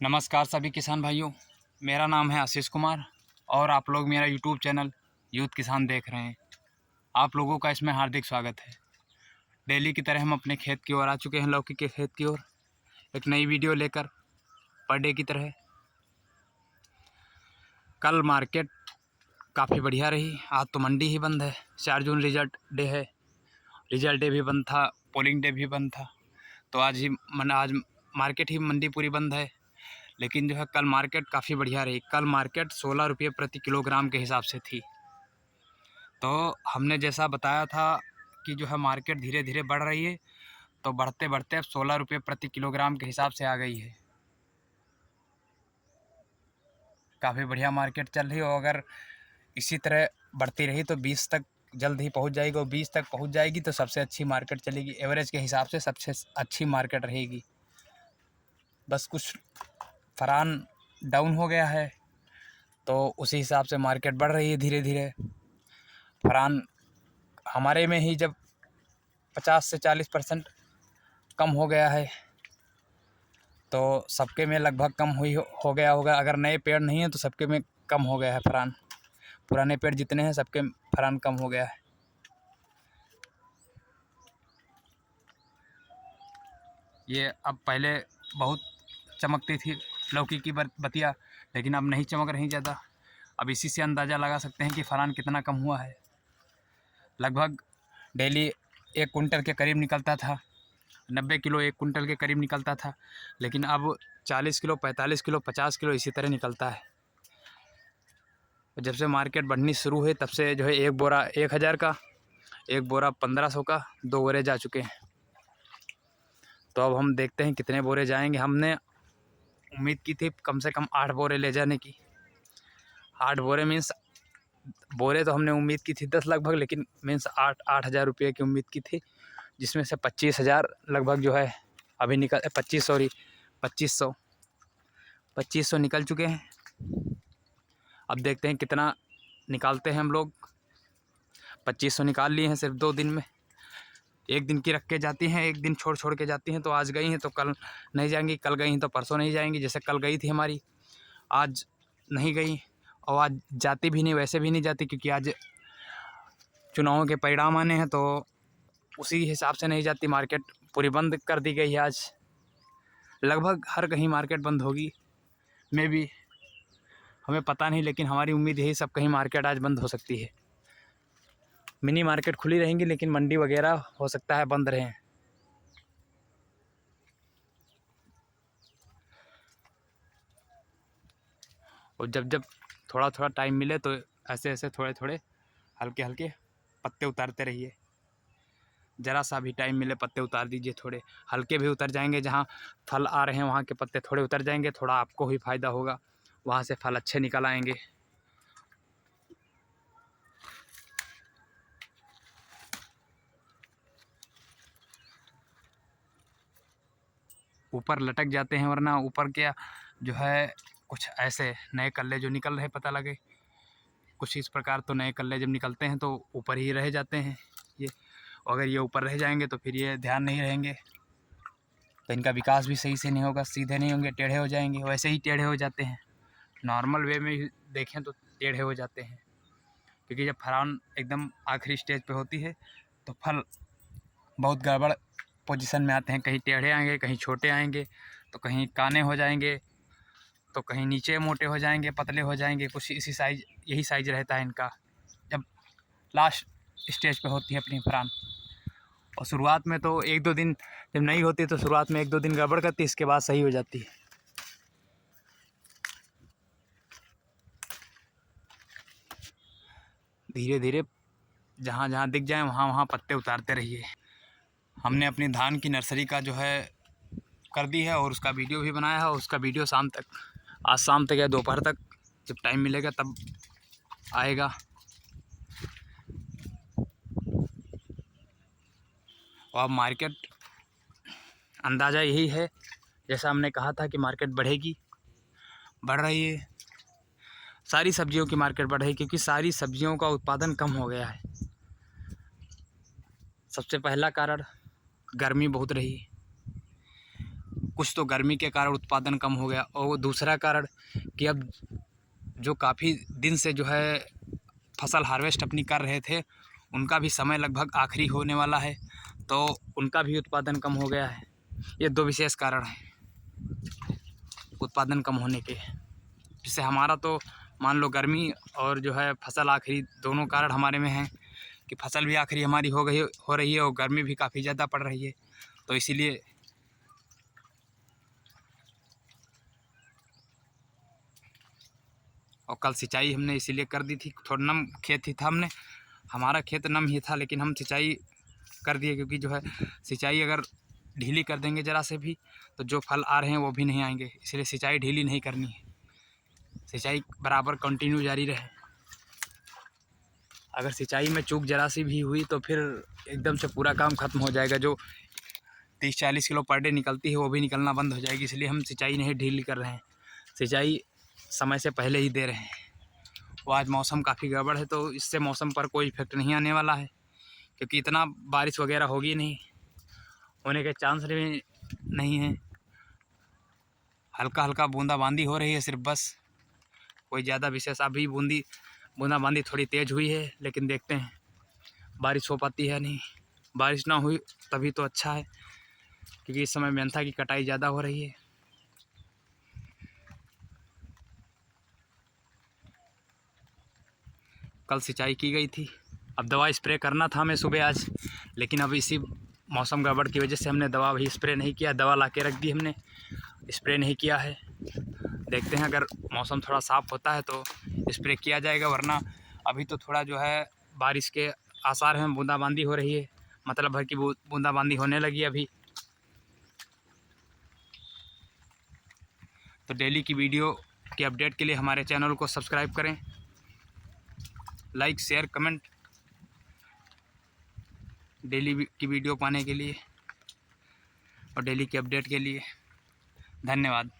नमस्कार सभी किसान भाइयों, मेरा नाम है आशीष कुमार और आप लोग मेरा यूट्यूब चैनल यूथ किसान देख रहे हैं। आप लोगों का इसमें हार्दिक स्वागत है। डेली की तरह हम अपने खेत की ओर आ चुके हैं, लौकी के खेत की ओर, एक नई वीडियो लेकर पर डे की तरह। कल मार्केट काफ़ी बढ़िया रही। आज तो मंडी ही बंद है। 4 जून रिजल्ट डे है। रिजल्ट डे भी बंद था, पोलिंग डे भी बंद था, तो आज मार्केट ही मंडी पूरी बंद है। लेकिन जो है कल मार्केट काफ़ी बढ़िया रही। कल मार्केट 16 रुपये प्रति किलोग्राम के हिसाब से थी। तो हमने जैसा बताया था कि जो है मार्केट धीरे धीरे बढ़ रही है, तो बढ़ते बढ़ते अब 16 रुपये प्रति किलोग्राम के हिसाब से आ गई है। काफ़ी बढ़िया मार्केट चल रही हो। अगर इसी तरह बढ़ती रही तो 20 तक जल्द ही पहुंच जाएगी, और 20 तक पहुंच जाएगी तो सबसे अच्छी मार्केट चलेगी। एवरेज के हिसाब से सबसे अच्छी मार्केट रहेगी। बस कुछ फरान डाउन हो गया है, तो उसी हिसाब से मार्केट बढ़ रही है धीरे धीरे। फरान हमारे में ही जब 50 से 40% कम हो गया है, तो सबके में लगभग कम हो गया होगा। अगर नए पेड़ नहीं हैं तो सबके में कम हो गया है फरान। पुराने पेड़ जितने हैं सबके फरान कम हो गया है। ये अब पहले बहुत चमकती थी लौकी की बतिया, लेकिन अब नहीं चमक रही ज़्यादा। अब इसी से अंदाज़ा लगा सकते हैं कि फरान कितना कम हुआ है। लगभग डेली 1 कुंटल के करीब निकलता था, 90 किलो 1 कुंटल के करीब निकलता था, लेकिन अब 40 किलो, 45 किलो, 50 किलो इसी तरह निकलता है। जब से मार्केट बढ़नी शुरू हुई तब से जो है एक बोरा 1000 का, एक बोरा 1500 का, 2 बोरे जा चुके हैं। तो अब हम देखते हैं कितने बोरे जाएंगे। हमने उम्मीद की थी कम से कम 8 बोरे ले जाने की। 8 बोरे मीन्स बोरे तो हमने उम्मीद की थी 10 लगभग, लेकिन मीन्स 8,000 रुपये की उम्मीद की थी, जिसमें से 25,000 लगभग जो है अभी निकल 2500 निकल चुके हैं। अब देखते हैं कितना निकालते हैं हम लोग। 2500 निकाल लिए हैं सिर्फ 2 दिन में। एक दिन की रख के जाती हैं, एक दिन छोड़ के जाती हैं। तो आज गई हैं तो कल नहीं जाएंगी, कल गई हैं तो परसों नहीं जाएंगी। जैसे कल गई थी हमारी, आज नहीं गई, और आज जाती भी नहीं, वैसे भी नहीं जाती, क्योंकि आज चुनावों के परिणाम आने हैं, तो उसी हिसाब से नहीं जाती। मार्केट पूरी बंद कर दी गई है आज। लगभग हर कहीं मार्केट बंद होगी, मे भी, हमें पता नहीं, लेकिन हमारी उम्मीद यही सब कहीं मार्केट आज बंद हो सकती है। मिनी मार्केट खुली रहेंगी, लेकिन मंडी वगैरह हो सकता है बंद रहें। और जब थोड़ा थोड़ा टाइम मिले तो ऐसे ऐसे थोड़े थोड़े हल्के हल्के पत्ते उतारते रहिए। ज़रा सा भी टाइम मिले पत्ते उतार दीजिए। थोड़े हल्के भी उतर जाएंगे, जहाँ फल आ रहे हैं वहाँ के पत्ते थोड़े उतर जाएंगे, थोड़ा आपको भी फ़ायदा होगा, वहाँ से फल अच्छे निकल आएंगे। ऊपर लटक जाते हैं, वरना ऊपर क्या जो है कुछ ऐसे नए कल्ले जो निकल रहे पता लगे, कुछ इस प्रकार। तो नए कल्ले जब निकलते हैं तो ऊपर ही रह जाते हैं ये। अगर ये ऊपर रह जाएंगे तो फिर ये ध्यान नहीं रहेंगे, तो इनका विकास भी सही से नहीं होगा, सीधे नहीं होंगे, टेढ़े हो जाएंगे। वैसे ही टेढ़े हो जाते हैं, नॉर्मल वे में देखें तो टेढ़े हो जाते हैं, क्योंकि जब फरान एकदम आखिरी स्टेज पे होती है तो फल बहुत गड़बड़ पोजीशन में आते हैं। कहीं टेढ़े आएंगे, कहीं छोटे आएंगे, तो कहीं काने हो जाएंगे, तो कहीं नीचे मोटे हो जाएंगे, पतले हो जाएंगे। कुछ इसी साइज, यही साइज रहता है इनका जब लास्ट स्टेज पे होती है अपनी फरान। और शुरुआत में तो 1-2 दिन जब नहीं होती तो शुरुआत में 1-2 दिन गड़बड़ करती है, इसके बाद सही हो जाती है। धीरे धीरे जहाँ जहाँ दिख जाए वहाँ वहाँ पत्ते उतारते रहिए। हमने अपनी धान की नर्सरी का जो है कर दी है, और उसका वीडियो भी बनाया है। उसका वीडियो शाम तक, आज शाम तक या दोपहर तक जब टाइम मिलेगा तब आएगा। और अब मार्केट अंदाज़ा यही है, जैसा हमने कहा था कि मार्केट बढ़ेगी, बढ़ रही है। सारी सब्जियों की मार्केट बढ़ रही है, क्योंकि सारी सब्जियों का उत्पादन कम हो गया है। सबसे पहला कारण गर्मी बहुत रही। कुछ तो गर्मी के कारण उत्पादन कम हो गया, और दूसरा कारण कि अब जो काफ़ी दिन से जो है फसल हार्वेस्ट अपनी कर रहे थे, उनका भी समय लगभग आखिरी होने वाला है, तो उनका भी उत्पादन कम हो गया है। ये दो विशेष कारण हैं उत्पादन कम होने के, जिससे हमारा तो मान लो गर्मी और जो है फसल आखिरी दोनों कारण हमारे में हैं कि फसल भी आखिरी हमारी हो रही है और गर्मी भी काफ़ी ज़्यादा पड़ रही है। तो इसीलिए और कल सिंचाई हमने इसीलिए कर दी थी, थोड़ा नम खेत ही था, हमारा खेत नम ही था, लेकिन हम सिंचाई कर दिए क्योंकि जो है सिंचाई अगर ढीली कर देंगे ज़रा से भी तो जो फल आ रहे हैं वो भी नहीं आएंगे, इसलिए सिंचाई ढीली नहीं करनी है, सिंचाई बराबर कंटिन्यू जारी रहे। अगर सिंचाई में चूक ज़रा सी भी हुई तो फिर एकदम से पूरा काम ख़त्म हो जाएगा, जो 30-40 किलो पर डे निकलती है वो भी निकलना बंद हो जाएगी। इसलिए हम सिंचाई नहीं ढीली कर रहे हैं, सिंचाई समय से पहले ही दे रहे हैं। वो आज मौसम काफ़ी गड़बड़ है तो इससे मौसम पर कोई इफेक्ट नहीं आने वाला है, क्योंकि इतना बारिश वगैरह होगी नहीं, होने के चांस भी नहीं है। हल्का हल्का बूंदाबांदी हो रही है सिर्फ, बस कोई ज़्यादा विशेष अभी बूंदाबांदी थोड़ी तेज़ हुई है, लेकिन देखते हैं बारिश हो पाती है नहीं। बारिश ना हुई तभी तो अच्छा है, क्योंकि इस समय मेंथा की कटाई ज़्यादा हो रही है। कल सिंचाई की गई थी, अब दवा स्प्रे करना था हमें सुबह आज, लेकिन अब इसी मौसम गड़बड़ की वजह से हमने दवा भी स्प्रे नहीं किया, दवा ला के रख दी हमने, स्प्रे नहीं किया है। देखते हैं अगर मौसम थोड़ा साफ़ होता है तो स्प्रे किया जाएगा, वरना अभी तो थोड़ा जो है बारिश के आसार हैं, बूंदाबांदी हो रही है, मतलब भर की बूंदाबांदी होने लगी अभी। तो डेली की वीडियो की अपडेट के लिए हमारे चैनल को सब्सक्राइब करें, लाइक शेयर कमेंट डेली की वीडियो पाने के लिए और डेली की अपडेट के लिए। धन्यवाद।